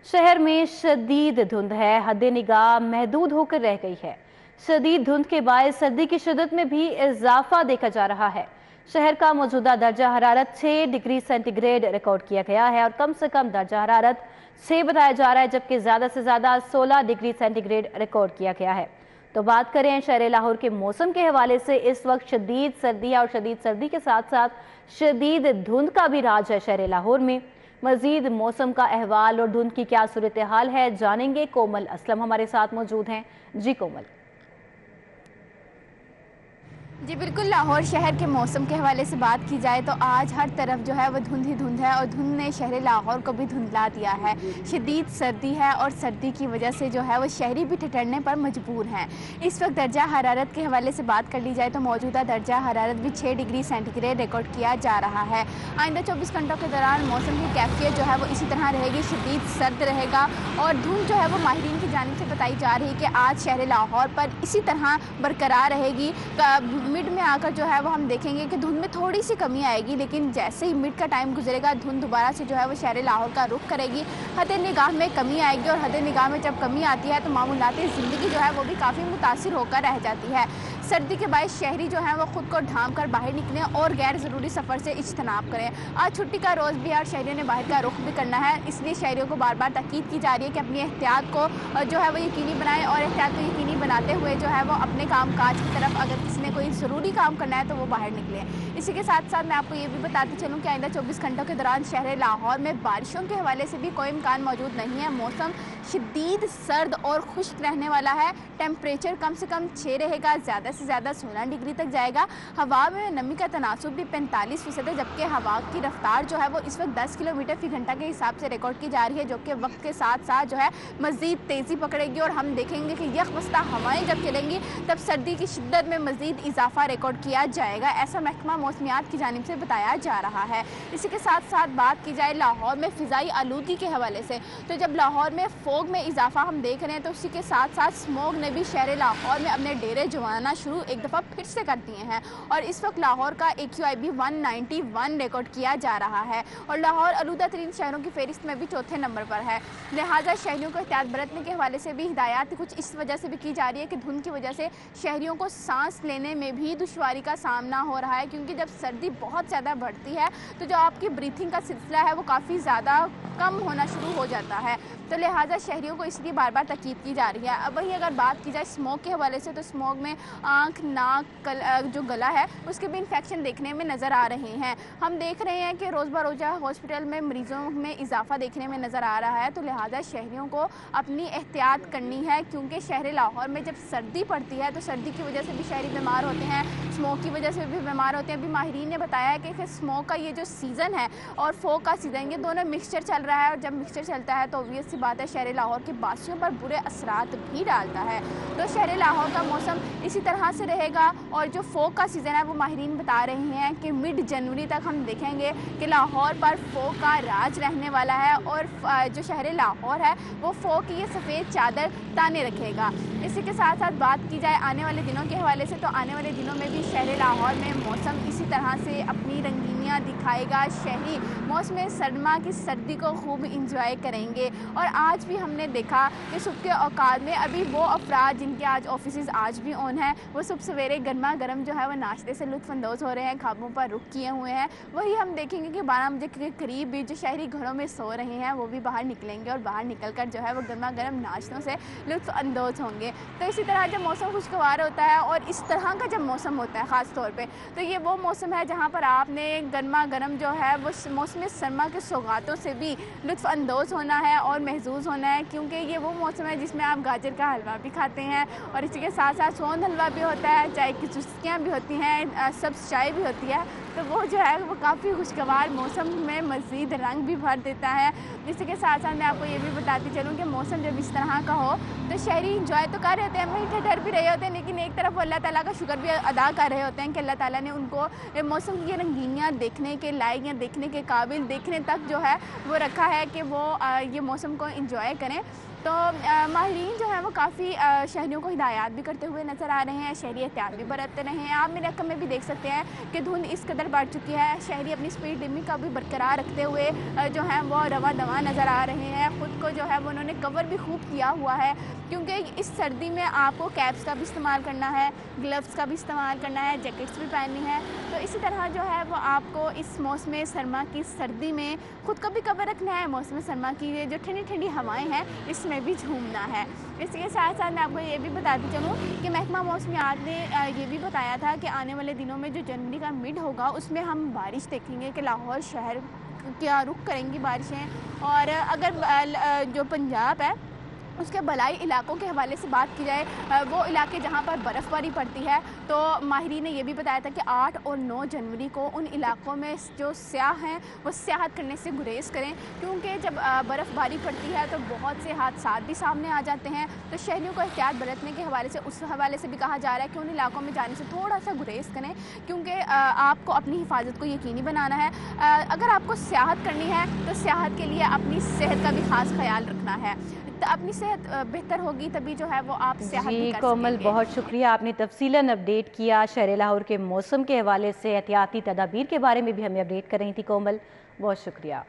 शहर में शदीद धुंध है, हद्दे निगाह महदूद होकर रह गई है। शदीद धुंध के बायस सर्दी की शिद्दत में भी इजाफा देखा जा रहा है। शहर का मौजूदा दर्जा हरारत 6 डिग्री सेंटीग्रेड रिकॉर्ड किया गया है और कम से कम दर्जा हरारत 6 बताया जा रहा है, जबकि ज्यादा से ज्यादा 16 डिग्री सेंटीग्रेड रिकॉर्ड किया गया है। तो बात करें शहर लाहौर के मौसम के हवाले से, इस वक्त शदीद सर्दी है और शदीद सर्दी के साथ साथ शदीद धुंध का भी राज है शहर लाहौर में। मजीद मौसम का अहवाल और धुंध की क्या सूरत हाल है जानेंगे। कोमल असलम हमारे साथ मौजूद हैं। जी कोमल। जी बिल्कुल, लाहौर शहर के मौसम के हवाले से बात की जाए तो आज हर तरफ जो है वो धुंध ही धुंध है और धुंध ने शहर लाहौर को भी धुंधला दिया है। शदीद सर्दी है और सर्दी की वजह से जो है वो शहरी भी ठिठुरने पर मजबूर हैं। इस वक्त दर्जा हरारत के हवाले से बात कर ली जाए तो मौजूदा दर्जा हरारत भी 6 डिग्री सेंटीग्रेड रिकॉर्ड किया जा रहा है। आइंदा 24 घंटों के दौरान मौसम की कैफियत जो है वो इसी तरह रहेगी, शदीद सर्द रहेगा और धुंध जो है वो माहिरीन की जानिब से बताई जा रही है कि आज शहर लाहौर पर इसी तरह बरकरार रहेगी। मिड में आकर जो है वो हम देखेंगे कि धुंध में थोड़ी सी कमी आएगी, लेकिन जैसे ही मिड का टाइम गुजरेगा धुंध दोबारा से जो है वो शहर लाहौर का रुख करेगी। हद निगाह में कमी आएगी और हद निगाह में जब कमी आती है तो मामूलाती ज़िंदगी जो है वो भी काफ़ी मुतासिर होकर रह जाती है। सर्दी के बायस शहरी जो है वो खुद को ढांप कर बाहर निकलें और गैर ज़रूरी सफ़र से इज्तनाब करें। आज छुट्टी का रोज़ भी है और शहरियों ने बाहर का रुख भी करना है, इसलिए शहरियों को बार बार ताकीद की जा रही है कि अपनी एहतियात को जो है वो यकीनी बनाएं और एहतियात को यकीनी बनाते हुए जो है वो अपने काम काज की तरफ, अगर किसी ने कोई ज़रूरी काम करना है तो वो बाहर निकलें। इसी के साथ साथ मैं आपको ये भी बताती चलूँ कि आइंदा 24 घंटों के दौरान शहर लाहौर में बारिशों के हवाले से भी कोई इम्कान मौजूद नहीं है। मौसम शदीद सर्द और खुश्क रहने वाला है। टेम्परेचर कम से कम 6 रहेगा, ज़्यादा से ज़्यादा 16 डिग्री तक जाएगा। हवा में नमी का तनासुब भी 45% है, जबकि हवा की रफ्तार जो है वो इस वक्त 10 किलोमीटर फी घंटा के हिसाब से रिकॉर्ड की जा रही है, जो कि वक्त के साथ साथ जो है मज़ीद तेज़ी पकड़ेगी और हम देखेंगे कि यकबस्ता हवाएं जब चलेंगी तब सर्दी की शिद्दत में मज़ीद इजाफा रिकॉर्ड किया जाएगा, ऐसा महकमा मौसमियात की जानिब से बताया जा रहा है। इसी के साथ साथ बात की जाए लाहौर में फ़िज़ाई आलूदगी के हवाले से, तो जब लाहौर में फ़ोग में इजाफा हम देख रहे हैं तो उसी के साथ साथ स्मोग ने भी शहर लाहौर में अपने डेरे जमाना शुरू एक दफ़ा फिर से कर दिए हैं और इस वक्त लाहौर का AQI भी 191 रिकॉर्ड किया जा रहा है और लाहौर आलूदा तरीन शहरों की फहरिस्त में भी चौथे नंबर पर है। लिहाजा शहरियों को एहतियात बरतने के हवाले से भी हिदायत कुछ इस वजह से भी की जा रही है कि धुंध की वजह से शहरियों को सांस लेने में भी दुश्वारी का सामना हो रहा है, क्योंकि जब सर्दी बहुत ज़्यादा बढ़ती है तो जो आपकी ब्रीथिंग का सिलसिला है वो काफ़ी ज़्यादा कम होना शुरू हो जाता है। तो लिहाजा शहरियों को इसलिए बार बार ताकीद की जा रही है। अब वही अगर बात की जाए स्मोक के हवाले से, तो स्मोक में आँख, नाक, जो गला है उसके भी इन्फेक्शन देखने में नज़र आ रहे हैं। हम देख रहे हैं कि रोज़ बरोज़ा हॉस्पिटल में मरीज़ों में इजाफा देखने में नज़र आ रहा है। तो लिहाजा शहरियों को अपनी एहतियात करनी है, क्योंकि शहर लाहौर में जब सर्दी पड़ती है तो सर्दी की वजह से भी शहरी बीमार होते हैं, स्मोक की वजह से भी बीमार होते हैं। अभी माहिरीन ने बताया है कि स्मोक का ये जो सीज़न है और फोक का सीज़न, ये दोनों मिक्सचर चल रहा है और जब मिक्सचर चलता है तो ऑब्वियस सी बात है शहर लाहौर के बासियों पर बुरे असरात भी डालता है। तो शहर लाहौर का मौसम इसी तरह से रहेगा और जो फोक का सीज़न है वो माहिरीन बता रहे हैं कि मिड जनवरी तक हम देखेंगे कि लाहौर पर फोक का राज रहने वाला है और जो शहर लाहौर है वो फोक की ये सफ़ेद चादर ताने रखेगा। इसी के साथ साथ बात की जाए आने वाले दिनों के हवाले से, तो आने वाले दिनों में भी शहर लाहौर में मौसम इसी तरह से अपनी रंगीनियाँ दिखाएगा। शहरी मौसम सरमा की सर्दी को खूब इंजॉय करेंगे और आज भी हमने देखा कि सुबह के औकात में अभी वो अफराद जिनके आज ऑफिस आज भी ऑन हैं, वो सुबह सवेरे गर्मा गर्म जो है वो नाश्ते से लुत्फ़अंदोज़ हो रहे हैं, ख़ाबों पर रुख किए हुए हैं। वही हम देखेंगे कि 12 बजे के करीब भी जो शहरी घरों में सो रहे हैं वो भी बाहर निकलेंगे और बाहर निकल कर जो है वो गर्मा गर्म नाश्तों से लुत्फ़अंदोज़ होंगे। तो इसी तरह जब मौसम खुशगवार होता है और इस तरह का जब मौसम होता है ख़ास तौर पे, तो ये वो मौसम है जहाँ पर आपने गर्मा गर्म जो है वो मौसम सरमा के सौगातों से भी लुत्फ़अंदोज़ होना है और महजूज़ होना है, क्योंकि ये वो मौसम है जिसमें आप गाजर का हलवा भी खाते हैं और इसी के साथ साथ सोंध हलवा भी होता है, चाय की चुस्कियाँ भी होती हैं, सब्ज़ चाय भी होती है। तो वो जो है वो काफ़ी खुशगवार मौसम में मज़ीद रंग भी भर देता है। इसी के साथ साथ मैं आपको ये भी बताती चलूँ कि मौसम जब इस तरह का हो तो शहरी इंजॉय तो कर रहे होते हैं, वहीं ठहर भी रहे होते हैं, लेकिन एक तरफ वो अल्लाह ताला का शुक्र भी अदा कर रहे होते हैं कि अल्लाह ताला ने उनको मौसम की रंगीनियाँ देखने के लायक या देखने के काबिल, देखने तक जो है वो रखा है कि वो ये मौसम को इंजॉय करें। तो माहिरीन जो है वो काफ़ी शहरियों को हिदायत भी करते हुए नज़र आ रहे हैं, शहरी एहतियात भी बरतते रहे हैं। आप मेरे अक्म में भी देख सकते हैं कि धुंध इस कदर बढ़ चुकी है, शहरी अपनी स्पीड लिमिट का भी बरकरार रखते हुए जो है वो रवा दवा नज़र आ रहे हैं। ख़ुद को जो है वो उन्होंने कवर भी खूब किया हुआ है, क्योंकि इस सर्दी में आपको कैप्स का भी इस्तेमाल करना है, ग्लव्स का भी इस्तेमाल करना है, जैकेट्स भी पहननी है। तो इसी तरह जो है वो आपको इस मौसम सरमा की सर्दी में ख़ुद को भी कवर रखना है, मौसम सरमा की ये जो ठंडी ठंडी हवाएं हैं इसमें भी झूमना है। इसके साथ साथ मैं आपको ये भी बताती चलूँ कि महकमा मौसमियात ने ये भी बताया था कि आने वाले दिनों में जो जनवरी का मिड होगा उसमें हम बारिश देखेंगे कि लाहौर शहर क्या रुख करेंगी बारिशें। और अगर जो पंजाब है उसके बलाई इलाकों के हवाले से बात की जाए, वो इलाके जहाँ पर बर्फ़बारी पड़ती है, तो माहिरीन ने यह भी बताया था कि 8 और 9 जनवरी को उन इलाकों में जो सयाह हैं वो सियाहत करने से गुरेज करें, क्योंकि जब बर्फ़बारी पड़ती है तो बहुत से हादसात भी सामने आ जाते हैं। तो शहरियों को एहतियात बरतने के हवाले से उस हवाले से भी कहा जा रहा है कि उन इलाकों में जाने से थोड़ा सा गुरेज करें, क्योंकि आपको अपनी हिफाजत को यकीनी बनाना है। अगर आपको सियाहत करनी है तो सियाहत के लिए अपनी सेहत का भी ख़ास ख्याल रखना है, तो अपनी सेहत बेहतर होगी तभी जो है वो आप सियाहत भी कर कोमल, सकेंगे। बहुत शुक्रिया, आपने तफसीलन अपडेट किया। शहर लाहौर के मौसम के हवाले से एहतियाती तदाबीर के बारे में भी हमें अपडेट कर रही थी कोमल, बहुत शुक्रिया।